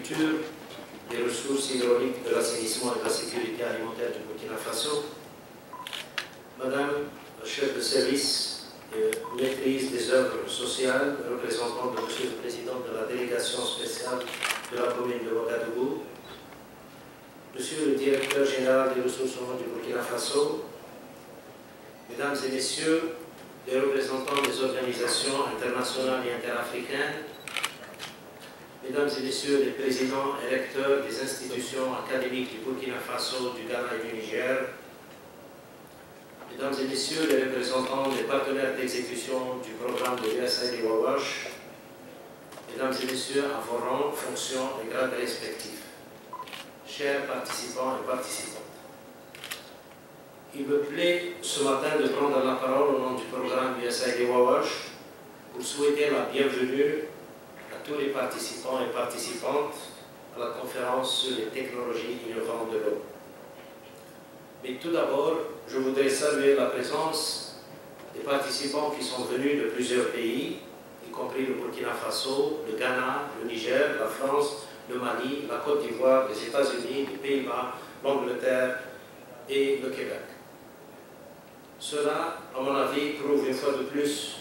l'agriculture, des ressources hydrauliques, de l'assainissement et de la sécurité alimentaire du Burkina Faso, Madame la chef de service et maîtrise des œuvres sociales, représentante de Monsieur le Président de la délégation spéciale de la commune de Ouagadougou, Monsieur le Directeur général des ressources humaines du Burkina Faso, Mesdames et Messieurs les représentants des organisations internationales et interafricaines, Mesdames et Messieurs les présidents et recteurs des institutions académiques du Burkina Faso, du Ghana et du Niger, Mesdames et Messieurs les représentants des partenaires d'exécution du programme de l'USAID Wawash, Mesdames et Messieurs à vos rangs, fonctions et grades respectifs, chers participants et participantes. Il me plaît ce matin de prendre la parole au nom du programme USAID Wawash pour souhaiter la bienvenue à tous les participants et participantes à la conférence sur les technologies innovantes de l'eau. Mais tout d'abord, je voudrais saluer la présence des participants qui sont venus de plusieurs pays, y compris le Burkina Faso, le Ghana, le Niger, la France, le Mali, la Côte d'Ivoire, les États-Unis, les Pays-Bas, l'Angleterre et le Québec. Cela, à mon avis, prouve une fois de plus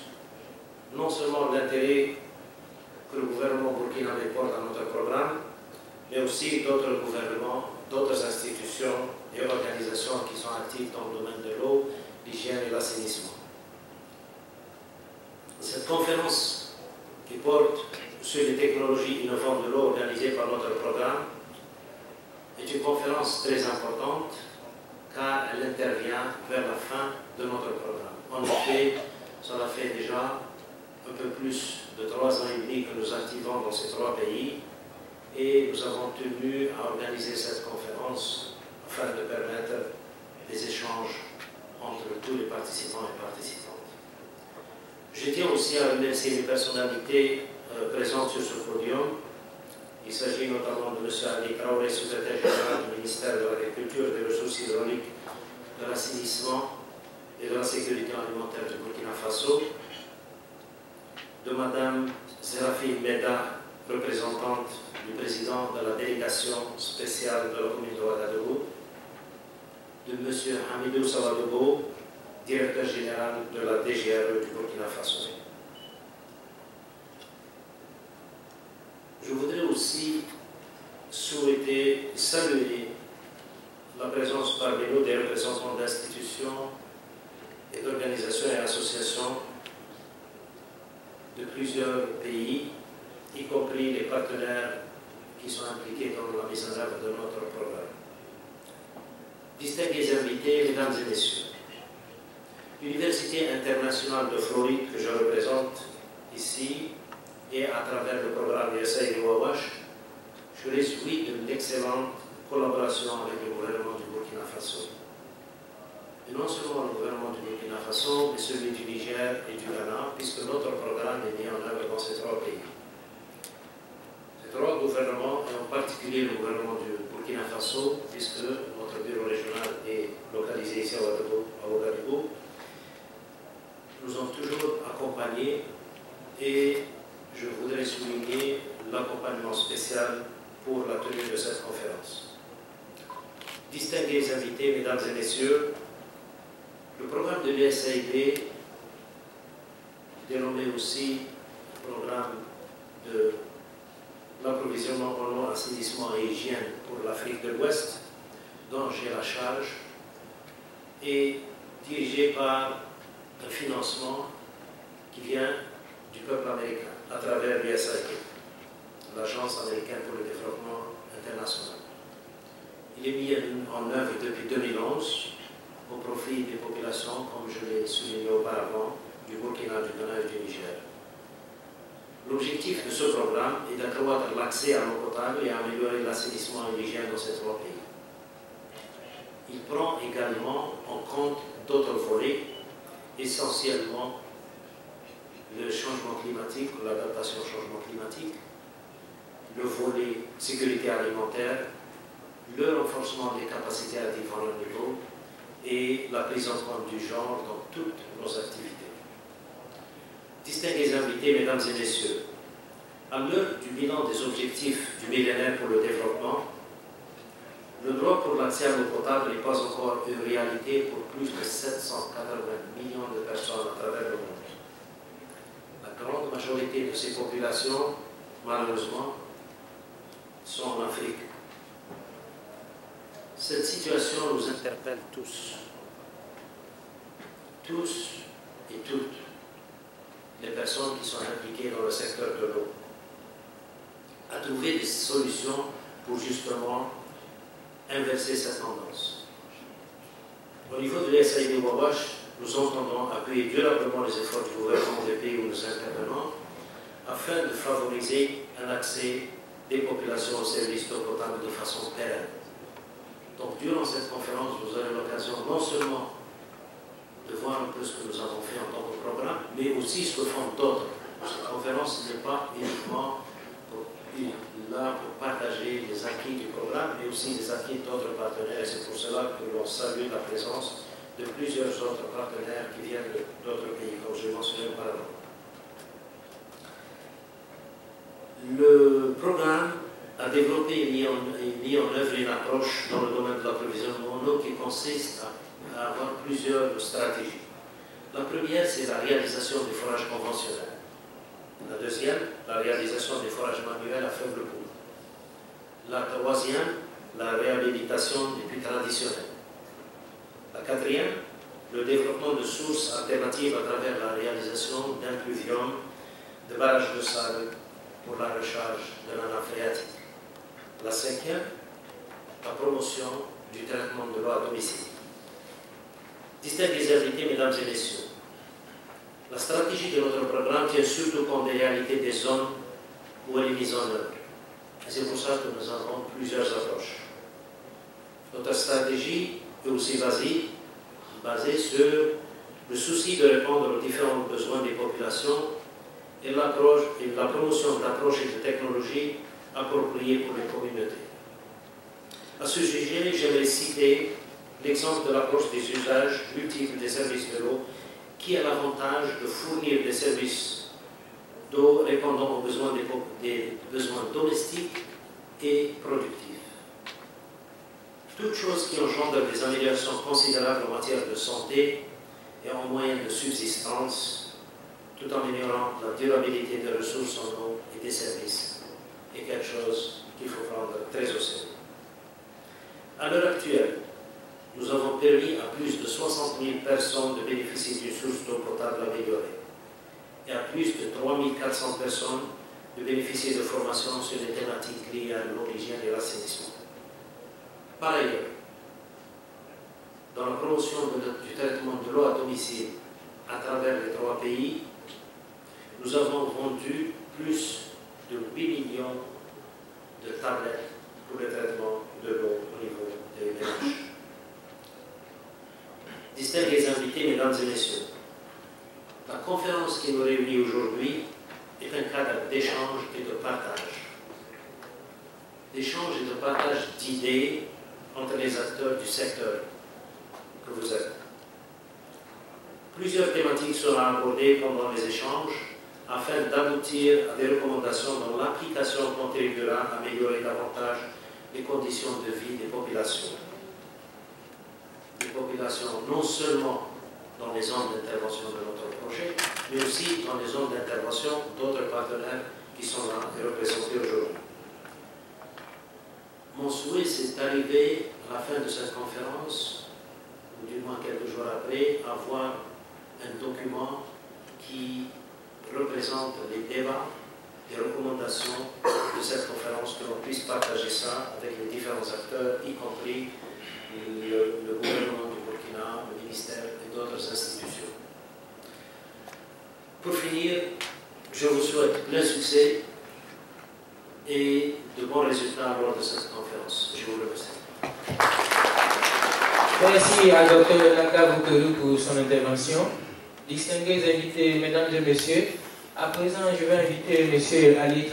non seulement l'intérêt que le gouvernement burkinabé porte à notre programme, mais aussi d'autres gouvernements, d'autres institutions et organisations qui sont actives dans le domaine de l'eau, l'hygiène et l'assainissement. Cette conférence qui porte sur les technologies innovantes de l'eau organisée par notre programme est une conférence très importante car elle intervient vers la fin de notre programme. En effet, cela fait déjà un peu plus de 3 ans et demi que nous activons dans ces 3 pays et nous avons tenu à organiser cette conférence afin de permettre des échanges entre tous les participants et participantes. Je tiens aussi à remercier les personnalités présentes sur ce podium. Il s'agit notamment de M. Ali Traoré, secrétaire général du ministère de l'Agriculture, des Ressources hydrauliques, de l'assainissement et de la sécurité alimentaire du Burkina Faso, de Mme Zerafi Meda, représentante du président de la délégation spéciale de la commune de Ouagadougou, de M. Hamidou Sawadogo, directeur général de la DGRE du Burkina Faso. Je voudrais aussi souhaiter saluer la présence parmi nous des représentants d'institutions et d'organisations et associations de plusieurs pays, y compris les partenaires qui sont impliqués dans la mise en œuvre de notre programme. Distingués invités, Mesdames et Messieurs, l'Université internationale de Floride que je représente ici et à travers le programme USAID Wawash, je réjouis de l'excellente collaboration avec le gouvernement du Burkina Faso. Et non seulement le gouvernement du Burkina Faso, mais celui du Niger et du Ghana, puisque notre programme est mis en œuvre dans ces 3 pays. Ces 3 gouvernements, et en particulier le gouvernement du Burkina Faso, puisque notre bureau régional est localisé ici à Ouagadougou, nous ont toujours accompagnés et je voudrais souligner l'accompagnement spécial pour la tenue de cette conférence. Distingués invités, Mesdames et Messieurs, le programme de l'USAID, dénommé aussi programme de l'approvisionnement en eau, assainissement et hygiène pour l'Afrique de l'Ouest, dont j'ai la charge, est dirigé par un financement qui vient du peuple américain à travers l'USAID, l'Agence américaine pour le développement international. Il est mis en œuvre depuis 2011 au profit des populations, comme je l'ai souligné auparavant, du Burkina, du Ghana et du Niger. L'objectif de ce programme est d'accroître l'accès à l'eau potable et à améliorer l'assainissement et l'hygiène dans ces 3 pays. Il prend également en compte d'autres volets, essentiellement le changement climatique, l'adaptation au changement climatique, le volet sécurité alimentaire, le renforcement des capacités à différents niveaux et la prise en compte du genre dans toutes nos activités. Distingués invités, Mesdames et Messieurs, À l'heure du bilan des objectifs du millénaire pour le développement, le droit pour l'accès à l'eau potable n'est pas encore une réalité pour plus de 780 millions de personnes à travers le monde. La grande majorité de ces populations, malheureusement, sont en Afrique. Cette situation nous interpelle tous et toutes les personnes qui sont impliquées dans le secteur de l'eau, à trouver des solutions pour justement inverser cette tendance. Au niveau de l'USAID Wabash, nous entendons appuyer durablement les efforts du gouvernement des pays où nous intervenons afin de favoriser un accès des populations aux services d'eau potable de façon pérenne. Donc, durant cette conférence, vous aurez l'occasion non seulement de voir un peu ce que nous avons fait en tant que programme, mais aussi ce que font d'autres. Cette conférence n'est pas uniquement là pour partager les acquis du programme, mais aussi les acquis d'autres partenaires. Et c'est pour cela que l'on salue la présence de plusieurs autres partenaires qui viennent d'autres pays, comme je mentionnais auparavant. Le programme a développé et mis en œuvre une approche dans le domaine de l'approvisionnement en eau qui consiste à avoir plusieurs stratégies. La première, c'est la réalisation des forages conventionnels. La deuxième, la réalisation des forages manuels à faible coût. La troisième, la réhabilitation des puits traditionnels. La quatrième, le développement de sources alternatives à travers la réalisation d'impluviums, de barrages de sable pour la recharge de la nappe phréatique. La cinquième, la promotion du traitement de l'eau à domicile. Distingués invités, mesdames et messieurs, la stratégie de notre programme tient surtout compte des réalités des zones où elle est mise en œuvre. Et c'est pour ça que nous avons plusieurs approches. Notre stratégie est aussi basée sur le souci de répondre aux différents besoins des populations et la promotion d'approches et de technologies appropriées pour les communautés. À ce sujet, j'aimerais citer l'exemple de l'approche des usages multiples des services de l'eau qui a l'avantage de fournir des services d'eau répondant aux besoins des besoins domestiques et productifs. Toutes choses qui engendrent des améliorations considérables en matière de santé et en moyens de subsistance, tout en améliorant la durabilité des ressources en eau et des services, est quelque chose qu'il faut prendre très au sérieux. À l'heure actuelle, nous avons permis à plus de 60 000 personnes de bénéficier d'une source d'eau potable améliorée et à plus de 3 400 personnes de bénéficier de formations sur les thématiques liées à l'eau, l'hygiène et l'assainissement. Par ailleurs, dans la promotion du traitement de l'eau à domicile à travers les 3 pays, nous avons vendu plus de 8 millions de tablettes pour le traitement de l'eau au niveau des ménages. Distingués invités, mesdames et messieurs, la conférence qui nous réunit aujourd'hui est un cadre d'échange et de partage. D'échange et de partage d'idées entre les acteurs du secteur que vous êtes. Plusieurs thématiques seront abordées pendant les échanges afin d'aboutir à des recommandations dont l'application contribuera à améliorer davantage les conditions de vie des populations. Des populations non seulement dans les zones d'intervention de notre projet, mais aussi dans les zones d'intervention d'autres partenaires qui sont là et représentés aujourd'hui. Mon souhait, c'est d'arriver à la fin de cette conférence, ou du moins quelques jours après, à avoir un document qui représente les débats, les recommandations de cette conférence, que l'on puisse partager ça avec les différents acteurs, y compris le gouvernement du Burkina, le ministère et d'autres institutions. Pour finir, je vous souhaite plein succès et de bons résultats lors de cette conférence. Je vous remercie. Merci à Dr. Langa Boutourou pour son intervention. Distingués invités, mesdames et messieurs, à présent, je vais inviter M. Ali